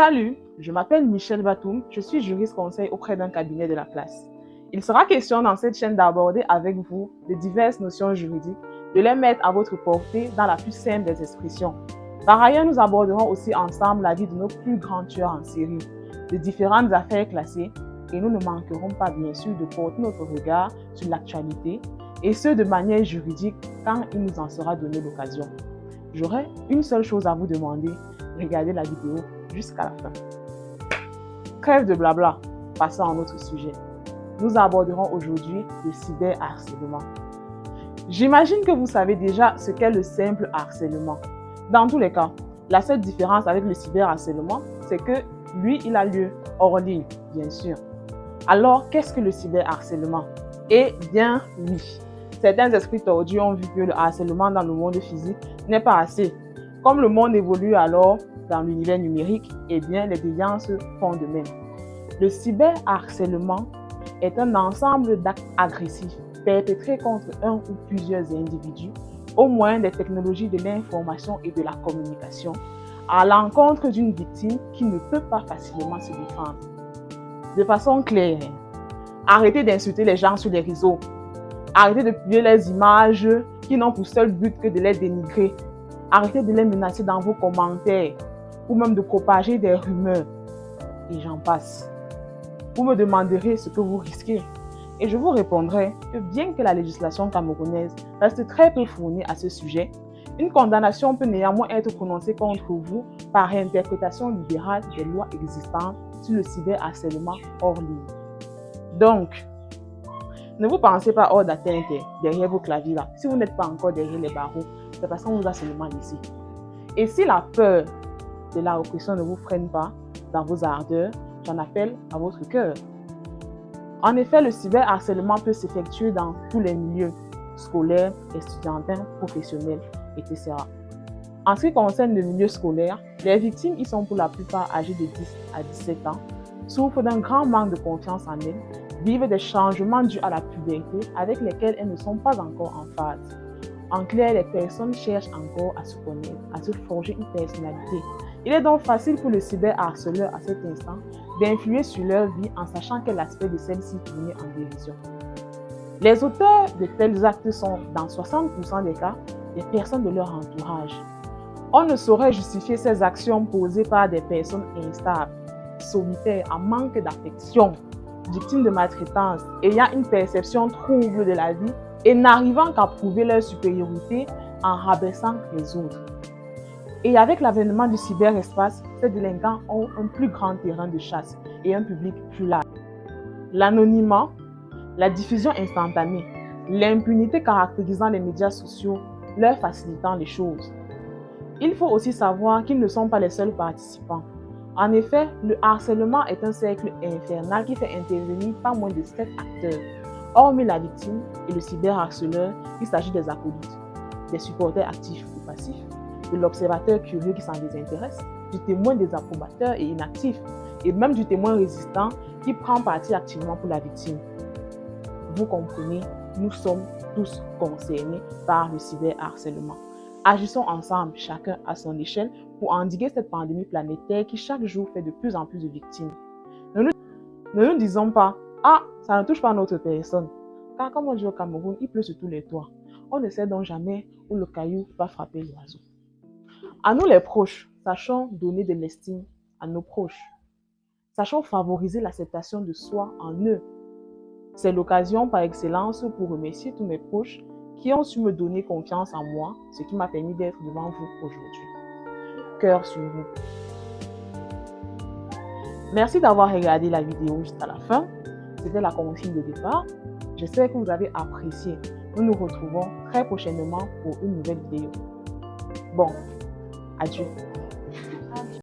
Salut, je m'appelle Michel Batoum, je suis juriste conseil auprès d'un cabinet de la place. Il sera question dans cette chaîne d'aborder avec vous de diverses notions juridiques, de les mettre à votre portée dans la plus simple des expressions. Par ailleurs, nous aborderons aussi ensemble la vie de nos plus grands tueurs en série, de différentes affaires classées, et nous ne manquerons pas bien sûr de porter notre regard sur l'actualité, et ce de manière juridique quand il nous en sera donné l'occasion. J'aurai une seule chose à vous demander, regardez la vidéo jusqu'à la fin. Trêve de blabla, passons à notre sujet. Nous aborderons aujourd'hui le cyberharcèlement. J'imagine que vous savez déjà ce qu'est le simple harcèlement. Dans tous les cas, la seule différence avec le cyberharcèlement, c'est que lui, il a lieu hors ligne, bien sûr. Alors, qu'est-ce que le cyberharcèlement? Eh bien, oui. Certains esprits tordus ont vu que le harcèlement dans le monde physique n'est pas assez. Comme le monde évolue alors dans l'univers numérique, eh bien, les déviances font de même. Le cyberharcèlement est un ensemble d'actes agressifs perpétrés contre un ou plusieurs individus au moyen des technologies de l'information et de la communication à l'encontre d'une victime qui ne peut pas facilement se défendre. De façon claire, arrêtez d'insulter les gens sur les réseaux. Arrêtez de publier les images qui n'ont pour seul but que de les dénigrer. Arrêtez de les menacer dans vos commentaires ou même de propager des rumeurs. Et j'en passe. Vous me demanderez ce que vous risquez. Et je vous répondrai que bien que la législation camerounaise reste très peu fournie à ce sujet, une condamnation peut néanmoins être prononcée contre vous par interprétation libérale des lois existantes sur le cyberharcèlement hors ligne. Donc, ne vous pensez pas hors d'atteinte derrière vos claviers là. Si vous n'êtes pas encore derrière les barreaux, c'est parce qu'on vous a seulement laissé. Et si la peur de la répression ne vous freine pas dans vos ardeurs, j'en appelle à votre cœur. En effet, le cyberharcèlement peut s'effectuer dans tous les milieux, scolaires, estudiantins, professionnels, etc. En ce qui concerne le milieu scolaire, les victimes y sont pour la plupart âgées de 10 à 17 ans, souffrent d'un grand manque de confiance en elles, vivent des changements dus à la puberté avec lesquels elles ne sont pas encore en phase. En clair, les personnes cherchent encore à se connaître, à se forger une personnalité. Il est donc facile pour le cyberharceleur à cet instant d'influer sur leur vie en sachant quel aspect de celle-ci tourner en dérision. Les auteurs de tels actes sont, dans 60% des cas, des personnes de leur entourage. On ne saurait justifier ces actions posées par des personnes instables, solitaires, en manque d'affection, victimes de maltraitance, ayant une perception trouble de la vie et n'arrivant qu'à prouver leur supériorité en rabaissant les autres. Et avec l'avènement du cyberespace, ces délinquants ont un plus grand terrain de chasse et un public plus large. L'anonymat, la diffusion instantanée, l'impunité caractérisant les médias sociaux, leur facilitant les choses. Il faut aussi savoir qu'ils ne sont pas les seuls participants. En effet, le harcèlement est un cercle infernal qui fait intervenir pas moins de 7 acteurs. Hormis la victime et le cyberharceleur, il s'agit des acolytes, des supporters actifs ou passifs, de l'observateur curieux qui s'en désintéresse, du témoin désapprobateur et inactif, et même du témoin résistant qui prend parti activement pour la victime. Vous comprenez, nous sommes tous concernés par le cyberharcèlement. Agissons ensemble, chacun à son échelle, pour endiguer cette pandémie planétaire qui chaque jour fait de plus en plus de victimes. Ne nous disons pas « Ah, ça ne touche pas notre personne », car comme on dit au Cameroun, il pleut sur tous les toits. On ne sait donc jamais où le caillou va frapper l'oiseau. À nous les proches, sachons donner de l'estime à nos proches. Sachons favoriser l'acceptation de soi en eux. C'est l'occasion par excellence pour remercier tous mes proches qui ont su me donner confiance en moi, ce qui m'a permis d'être devant vous aujourd'hui. Cœur sur vous. Merci d'avoir regardé la vidéo jusqu'à la fin. C'était la consigne de départ. J'espère que vous avez apprécié. Nous nous retrouvons très prochainement pour une nouvelle vidéo. Bon, adieu.